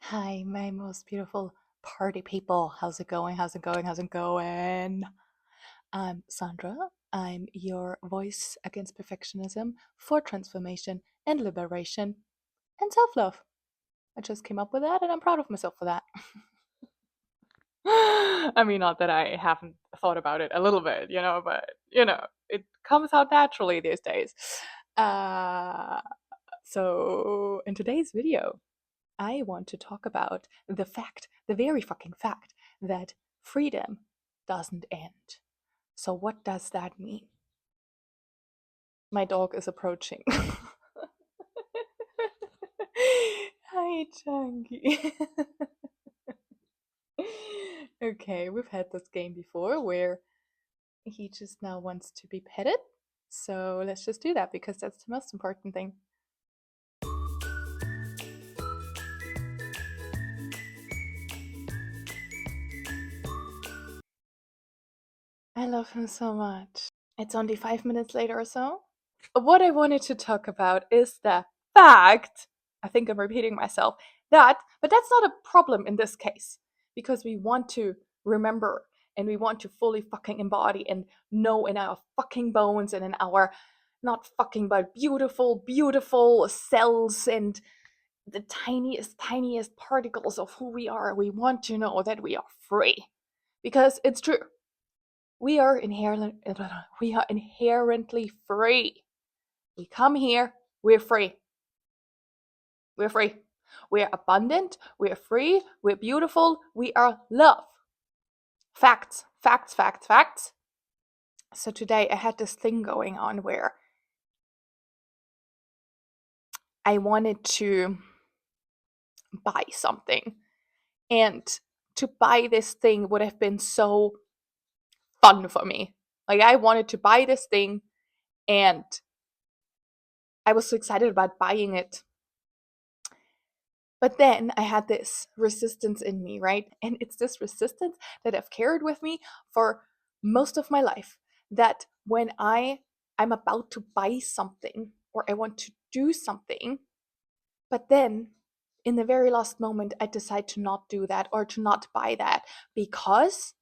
Hi, my most beautiful party people. How's it going? How's it going? How's it going? I'm Sandra. I'm your voice against perfectionism for transformation and liberation and self love. I just came up with that and I'm proud of myself for that. I mean, not that I haven't thought about it a little bit, but it comes out naturally these days. Uh, so, in today's video, I want to talk about the fact, the very fucking fact, that freedom doesn't end. So, what does that mean? My dog is approaching. Hi, Chunky. Okay, we've had this game before where he just now wants to be petted. So, let's just do that because that's the most important thing. I love him so much. It's only 5 minutes later or so. What I wanted to talk about is the fact, I think I'm repeating myself, but that's not a problem in this case because we want to remember and we want to fully fucking embody and know in our fucking bones and in our not fucking but beautiful, beautiful cells and the tiniest particles of who we are. We want to know that we are free because it's true. We are inherently free. We come here, we're free. We're free. We're abundant, we're free, we're beautiful, we are love. Facts, facts, facts, facts. So today I had this thing going on where I wanted to buy something. And to buy this thing would have been so fun for me. Like, I wanted to buy this thing and I was so excited about buying it. But then I had this resistance in me, right? And it's this resistance that I've carried with me for most of my life. That when I'm about to buy something or I want to do something, but then in the very last moment I decide to not do that or to not buy that because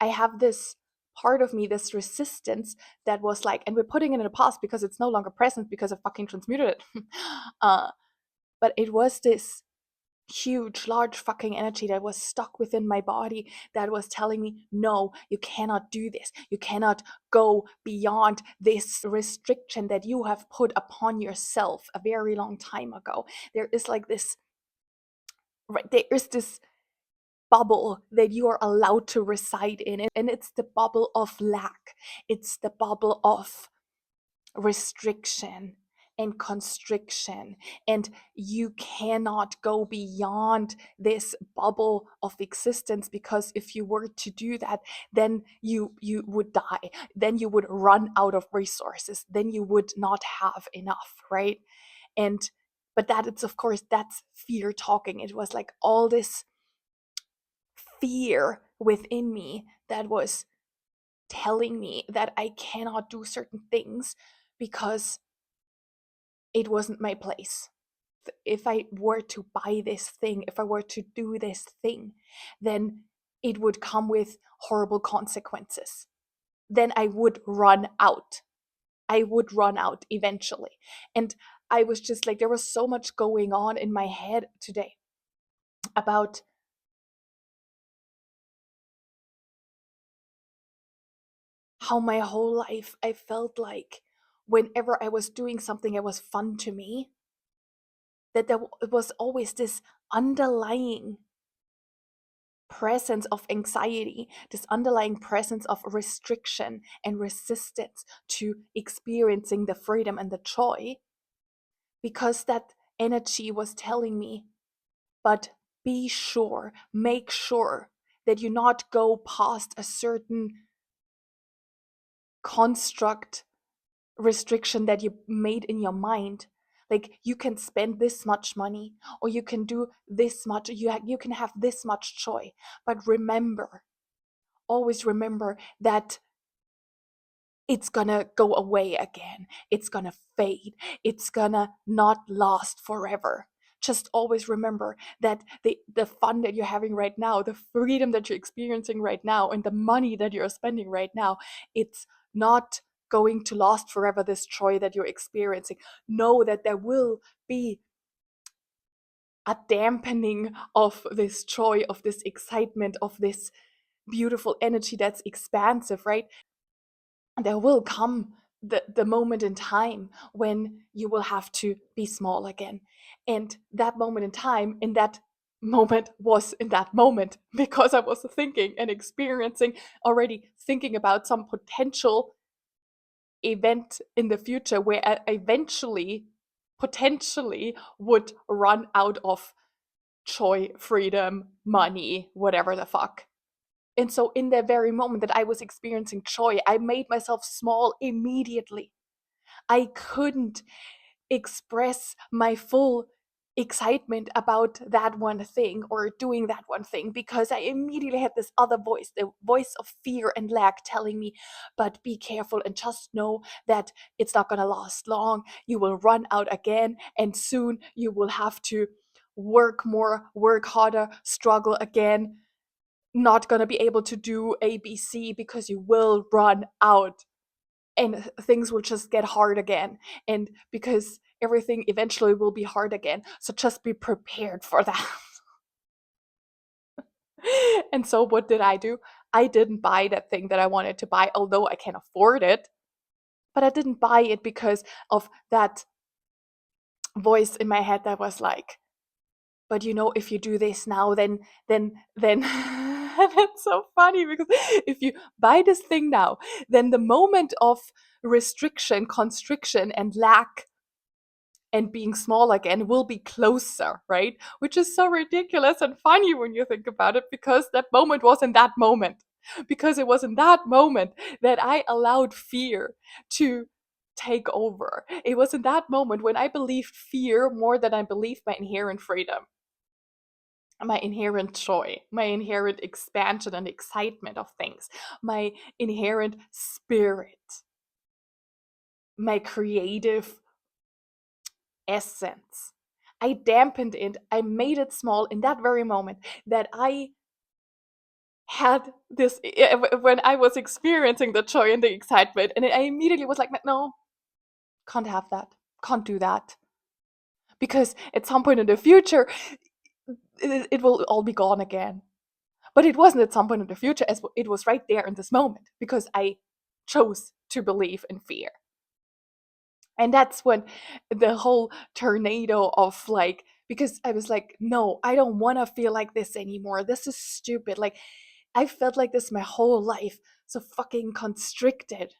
I have this part of me, this resistance that was like, and we're putting it in the past because it's no longer present because I fucking transmuted it. uh, but it was this huge, large fucking energy that was stuck within my body that was telling me, no, you cannot do this. You cannot go beyond this restriction that you have put upon yourself a very long time ago. There is like this, right? There is this bubble that you are allowed to reside in, and it's the bubble of lack, it's the bubble of restriction and constriction, and you cannot go beyond this bubble of existence because if you were to do that, then you would die, then you would run out of resources, then you would not have enough, right? And but that it's, of course, that's fear talking. It was like all this fear within me that was telling me that I cannot do certain things because it wasn't my place. If I were to buy this thing, if I were to do this thing, then it would come with horrible consequences. Then I would run out. I would run out eventually. And I was just like, there was so much going on in my head today about how my whole life I felt like whenever I was doing something that was fun to me, that there was always this underlying presence of anxiety, this underlying presence of restriction and resistance to experiencing the freedom and the joy, because that energy was telling me, but be sure, make sure that you not go past a certain construct restriction that you made in your mind. Like, you can spend this much money or you can do this much, you can have this much joy, but remember, always remember that it's gonna go away again, it's gonna fade, it's gonna not last forever. just always remember that the fun that you're having right now, the freedom that you're experiencing right now, and the money that you're spending right now, it's not going to last forever. This joy that you're experiencing, know that there will be a dampening of this joy, of this excitement, of this beautiful energy that's expansive, right? There will come the moment in time when you will have to be small again. And that moment in time, in that moment, was in that moment because I was thinking and experiencing, already thinking about some potential event in the future where I eventually, potentially, would run out of joy, freedom, money, whatever the fuck. And so, in the very moment that I was experiencing joy, I made myself small immediately. I couldn't express my full excitement about that one thing or doing that one thing because I immediately had this other voice, the voice of fear and lack, telling me, but be careful and just know that it's not going to last long. You will run out again, and soon you will have to work more, work harder, struggle again, not going to be able to do ABC because you will run out and things will just get hard again. And because everything eventually will be hard again. So just be prepared for that. And so what did I do? I didn't buy that thing that I wanted to buy, although I can afford it. But I didn't buy it because of that voice in my head that was like, but you know, if you do this now, then and it's so funny because if you buy this thing now, then the moment of restriction, constriction, and lack and being small again will be closer, right? Which is so ridiculous and funny when you think about it, because that moment was in that moment. Because it was in that moment that I allowed fear to take over. It was in that moment when I believed fear more than I believed my inherent freedom, my inherent joy, my inherent expansion and excitement of things, my inherent spirit, my creative essence. I dampened it, I made it small in that very moment that I had this when I was experiencing the joy and the excitement, and I immediately was like, no, can't have that, can't do that. Because at some point in the future, it will all be gone again. But it wasn't at some point in the future, as it was right there in this moment, because I chose to believe in fear. And that's when the whole tornado of like, because I was like, no, I don't want to feel like this anymore. This is stupid. Like, I felt like this my whole life, so fucking constricted.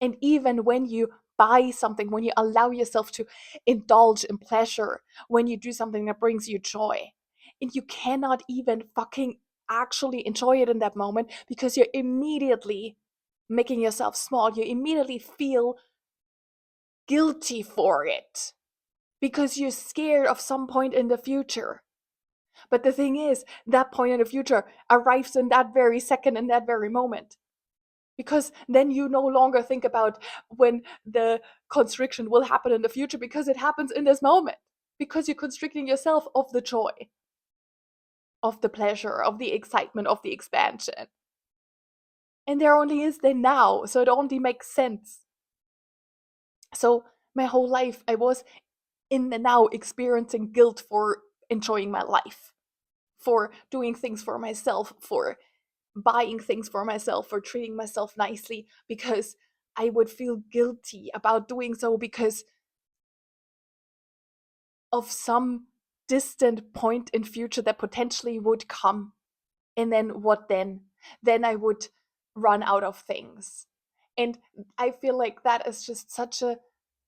And even when you buy something, when you allow yourself to indulge in pleasure, when you do something that brings you joy, and you cannot even fucking actually enjoy it in that moment because you're immediately making yourself small, you immediately feel guilty for it because you're scared of some point in the future. But the thing is, that point in the future arrives in that very second, in that very moment. Because then you no longer think about when the constriction will happen in the future, because it happens in this moment. Because you're constricting yourself of the joy, of the pleasure, of the excitement, of the expansion. And there only is the now, so it only makes sense. So my whole life, I was in the now experiencing guilt for enjoying my life, for doing things for myself, for buying things for myself, for treating myself nicely, because I would feel guilty about doing so because of some distant point in future that potentially would come. And then what then? Then I would run out of things. And I feel like that is just such a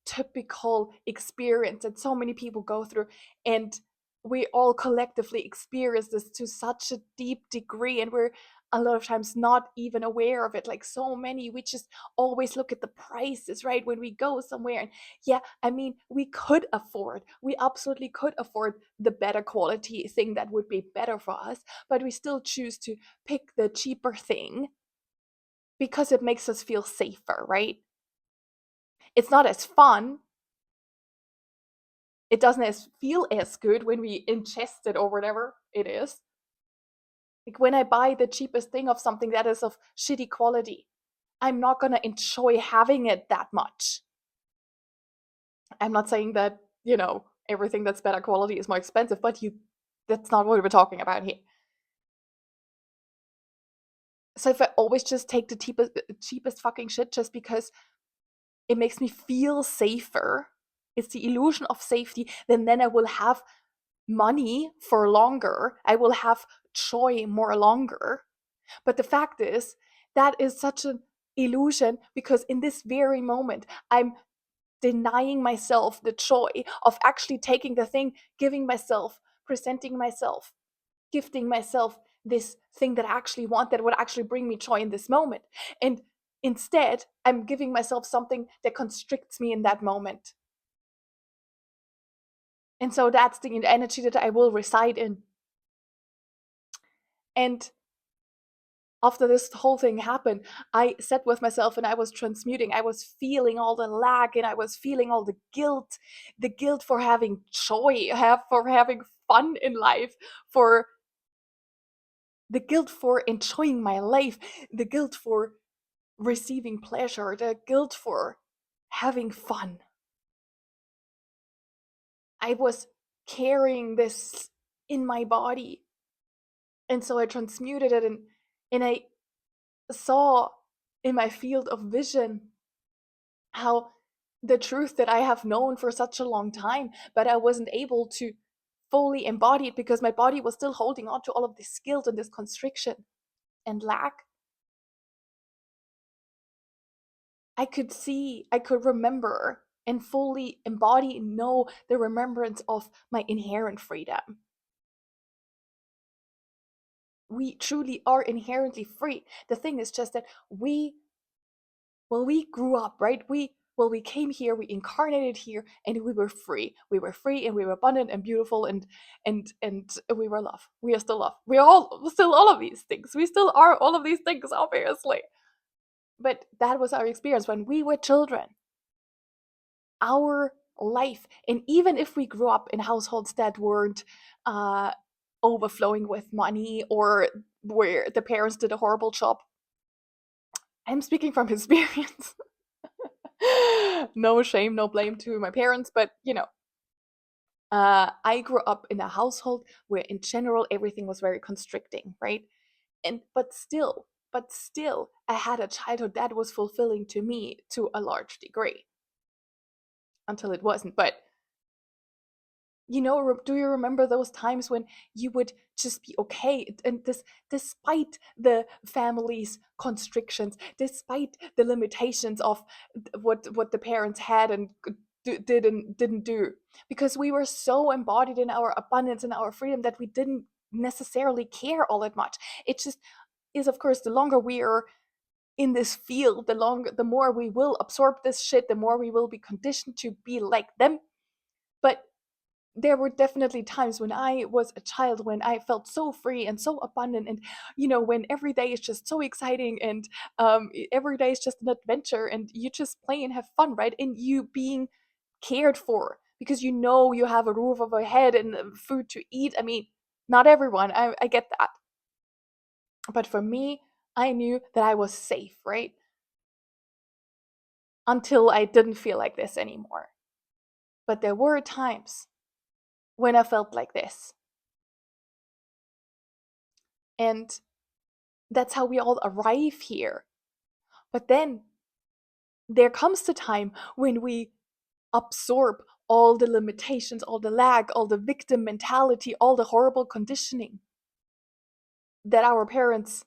typical experience that so many people go through. And we all collectively experience this to such a deep degree. And we're a lot of times not even aware of it. Like so many, we just always look at the prices, right? When we go somewhere. And yeah, I mean, we absolutely could afford the better quality thing that would be better for us, but we still choose to pick the cheaper thing because it makes us feel safer, right? It's not as fun, It doesn't feel as good when we ingest it or whatever it is. Like when I buy the cheapest thing of something that is of shitty quality, I'm not gonna enjoy having it that much. I'm not saying that, everything that's better quality is more expensive, but that's not what we're talking about here. So if I always just take the cheapest fucking shit just because it makes me feel safer, it's the illusion of safety, then I will have money for longer. I will have joy more longer. But the fact is, that is such an illusion because in this very moment, I'm denying myself the joy of actually taking the thing, giving myself, presenting myself, gifting myself this thing that I actually want, that would actually bring me joy in this moment. And instead, I'm giving myself something that constricts me in that moment. And so that's the energy that I will reside in. And after this whole thing happened, I sat with myself and I was transmuting. I was feeling all the lack and I was feeling all the guilt for having joy, for having fun in life, for the guilt for enjoying my life, the guilt for receiving pleasure, the guilt for having fun. I was carrying this in my body. And so I transmuted it and I saw in my field of vision how the truth that I have known for such a long time, but I wasn't able to fully embody it because my body was still holding on to all of this guilt and this constriction and lack. I could remember and fully embody and know the remembrance of my inherent freedom. We truly are inherently free. The thing is just that we grew up, right? We came here, we incarnated here, and we were free. We were free and we were abundant and beautiful and we were love. We are still love. We are all still all of these things. We still are all of these things, obviously. But that was our experience when we were children. Our life, and even if we grew up in households that weren't uh overflowing with money or where the parents did a horrible job, I'm speaking from experience. No shame, no blame to my parents, but I grew up in a household where in general everything was very constricting, right? And but still I had a childhood that was fulfilling to me to a large degree until it wasn't. But do you remember those times when you would just be okay, and despite the family's constrictions, despite the limitations of what the parents had and did and didn't do, because we were so embodied in our abundance and our freedom that we didn't necessarily care all that much. It just is, of course, the longer we are in this field, the more we will absorb this shit, the more we will be conditioned to be like them. But there were definitely times when I was a child when I felt so free and so abundant, and when every day is just so exciting, and every day is just an adventure, and you just play and have fun, right? And you being cared for because you have a roof over your head and food to eat. I mean, not everyone, I get that, but for me, I knew that I was safe, right? Until I didn't feel like this anymore. But there were times when I felt like this. And that's how we all arrive here. But then there comes the time when we absorb all the limitations, all the lag, all the victim mentality, all the horrible conditioning that our parents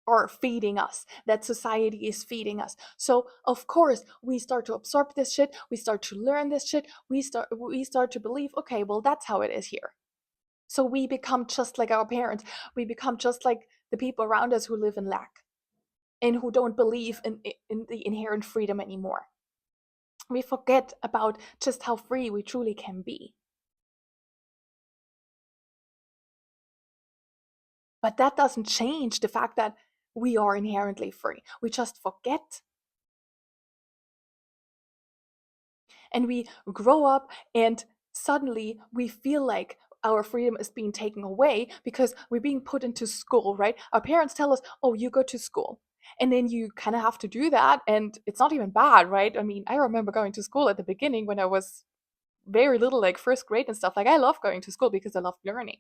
are feeding us, that society is feeding us. So of course we start to absorb this shit, we start to learn this shit, we start to believe, okay, well, that's how it is here. So we become just like our parents. We become just like the people around us who live in lack and who don't believe in the inherent freedom anymore. We forget about just how free we truly can be. But that doesn't change the fact that we are inherently free. We just forget. And we grow up and suddenly we feel like our freedom is being taken away because we're being put into school, right? Our parents tell us, oh, you go to school. And then you kind of have to do that. And it's not even bad, right? I mean, I remember going to school at the beginning when I was very little, like first grade and stuff. Like, I love going to school because I love learning.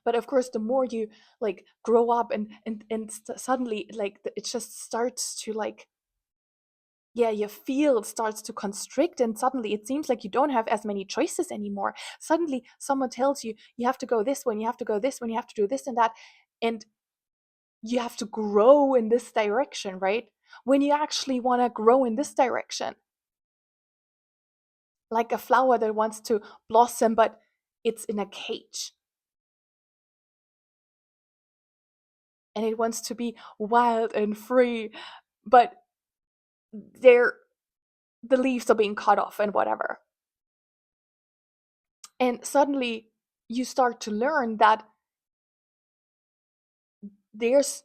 But of course, the more you like grow up and suddenly like it just starts to like, yeah, your field starts to constrict, and suddenly it seems like you don't have as many choices anymore. Suddenly someone tells you you have to go this way, you have to go this way, you have to do this and that, and you have to grow in this direction, right? When you actually want to grow in this direction, like a flower that wants to blossom, but it's in a cage and it wants to be wild and free, but they're the leaves are being cut off and whatever. And suddenly you start to learn that there's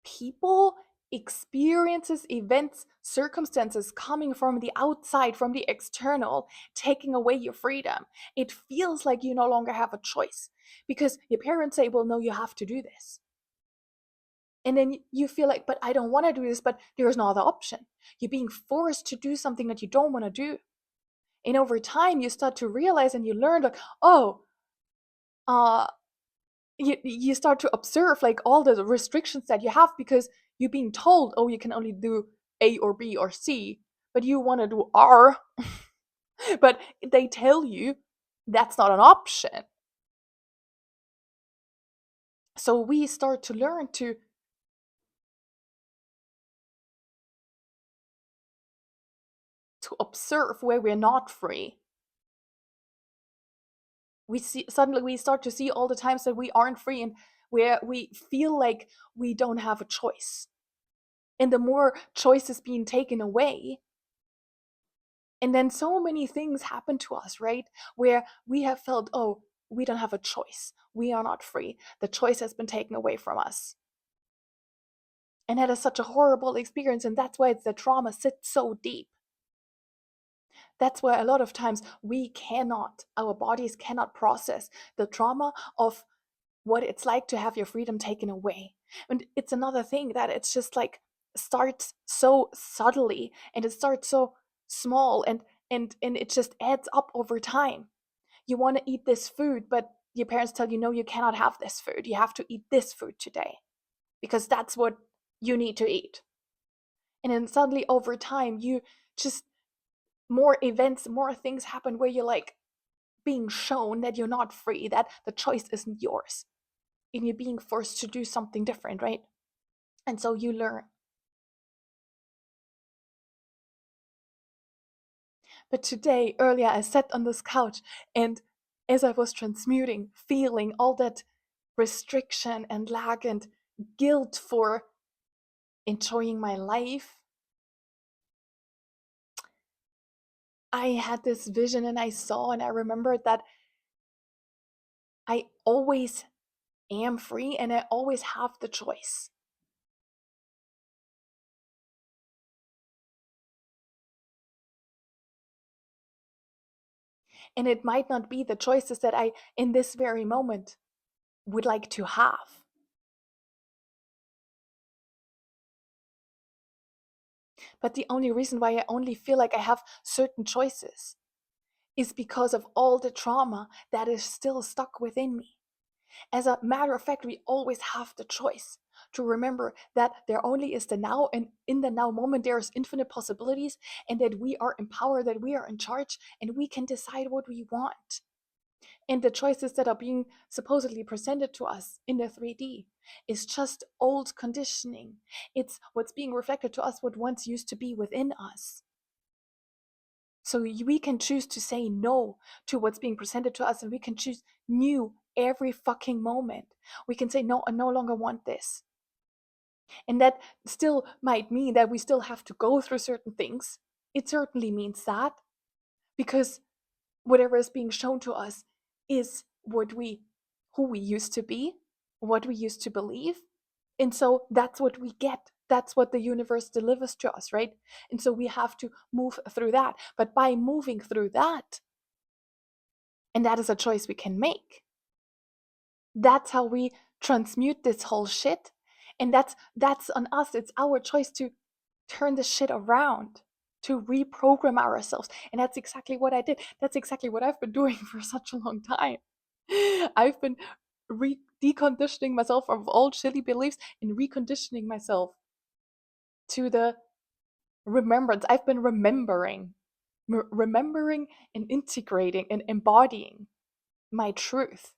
people, experiences, events, circumstances coming from the outside, from the external, taking away your freedom. It feels like you no longer have a choice because your parents say, well, no, you have to do this. And then you feel like, but I don't want to do this, but there's no other option. You're being forced to do something that you don't want to do. And over time, you start to realize and you learn, like, oh, uh, you start to observe like all the restrictions that you have because you're being told, oh, you can only do A or B or C, but you want to do R, but they tell you that's not an option. So we start to learn to observe where we're not free. We see suddenly we start to see all the times that we aren't free and where we feel like we don't have a choice. And the more choices being taken away, and then so many things happen to us, right? Where we have felt, oh, we don't have a choice. We are not free. The choice has been taken away from us. And that is such a horrible experience. And that's why the trauma sits so deep. That's why a lot of times our bodies cannot process the trauma of what it's like to have your freedom taken away. And it's another thing that it's just like starts so subtly and it starts so small and it just adds up over time. You want to eat this food, but your parents tell you no, you cannot have this food. You have to eat this food today because that's what you need to eat. And then suddenly over time you just more events, more things happen where you're like being shown that you're not free, that the choice isn't yours and you're being forced to do something different, right? And so you learn. But today, earlier, I sat on this couch and as I was transmuting, feeling all that restriction and lack and guilt for enjoying my life, I had this vision and I saw and I remembered that I always am free and I always have the choice. And it might not be the choices that I, in this very moment, would like to have. But the only reason why I only feel like I have certain choices is because of all the trauma that is still stuck within me. As a matter of fact, we always have the choice to remember that there only is the now, and in the now moment, there is infinite possibilities, and that we are empowered, that we are in charge, and we can decide what we want. And the choices that are being supposedly presented to us in the 3D is just old conditioning. It's what's being reflected to us, what once used to be within us. So we can choose to say no to what's being presented to us, and we can choose new every fucking moment. We can say, no, I no longer want this. And that still might mean that we still have to go through certain things. It certainly means that because whatever is being shown to us is who we used to be, what we used to believe. And so that's what we get. That's what the universe delivers to us, right? And so we have to move through that. But by moving through that, And that is a choice we can make. That's how we transmute this whole shit. And that's on us. It's our choice to turn this shit around, to reprogram ourselves. And that's exactly what I did. That's exactly what I've been doing for such a long time. I've been deconditioning myself of old shitty beliefs and reconditioning myself to the remembrance. I've been remembering and integrating and embodying my truth.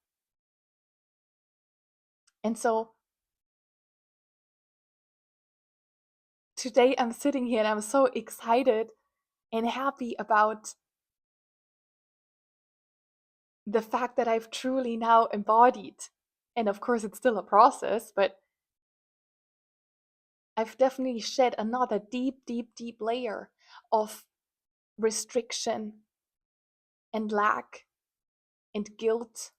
And so today I'm sitting here and I'm so excited and happy about the fact that I've truly now embodied. And of course, it's still a process, but I've definitely shed another deep, deep, deep layer of restriction and lack and guilt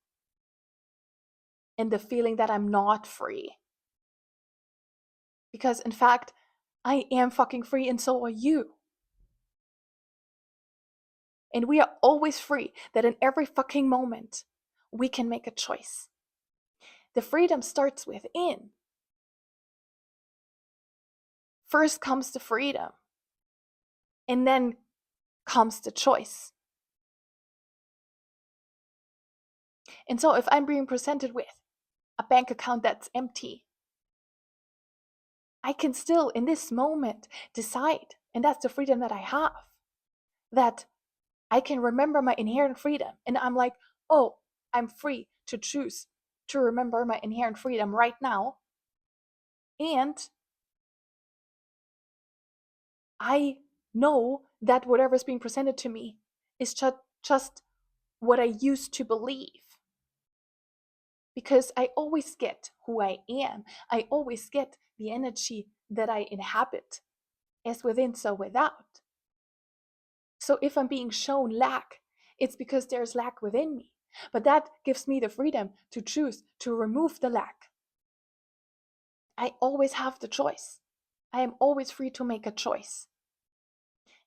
and the feeling that I'm not free. Because in fact, I am fucking free and so are you. And we are always free, that in every fucking moment, we can make a choice. The freedom starts within. First comes the freedom, and then comes the choice. And so if I'm being presented with a bank account that's empty, I can still, in this moment, decide, and that's the freedom that I have, that I can remember my inherent freedom. And I'm like, oh, I'm free to choose to remember my inherent freedom right now. And I know that whatever's being presented to me is just what I used to believe. Because I always get who I am. I always get the energy that I inhabit, as within, so without. So if I'm being shown lack, it's because there's lack within me. But that gives me the freedom to choose to remove the lack. I always have the choice. I am always free to make a choice.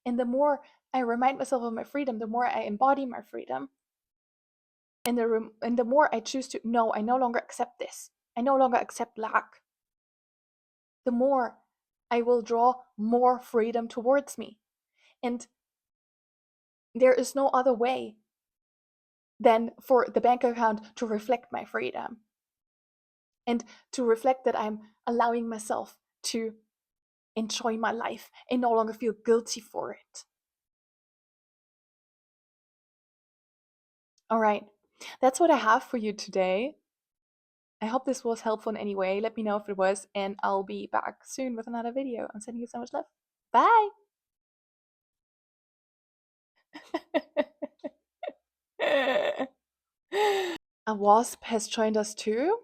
And the more I remind myself of my freedom, the more I embody my freedom. And the more I choose to, no, I no longer accept this. I no longer accept lack. The more I will draw more freedom towards me. And there is no other way than for the bank account to reflect my freedom and to reflect that I'm allowing myself to enjoy my life and no longer feel guilty for it. All right, that's what I have for you today. I hope this was helpful in any way. Let me know if it was, and I'll be back soon with another video. I'm sending you so much love. Bye! A wasp has joined us too.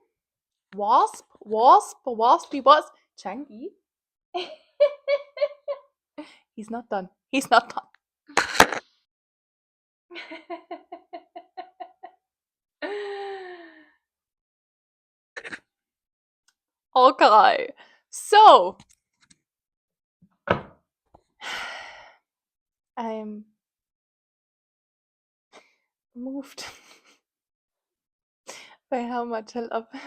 Wasp, waspy wasp. Changi. He's not done. He's not done. Okay, so I'm moved by how much I love him.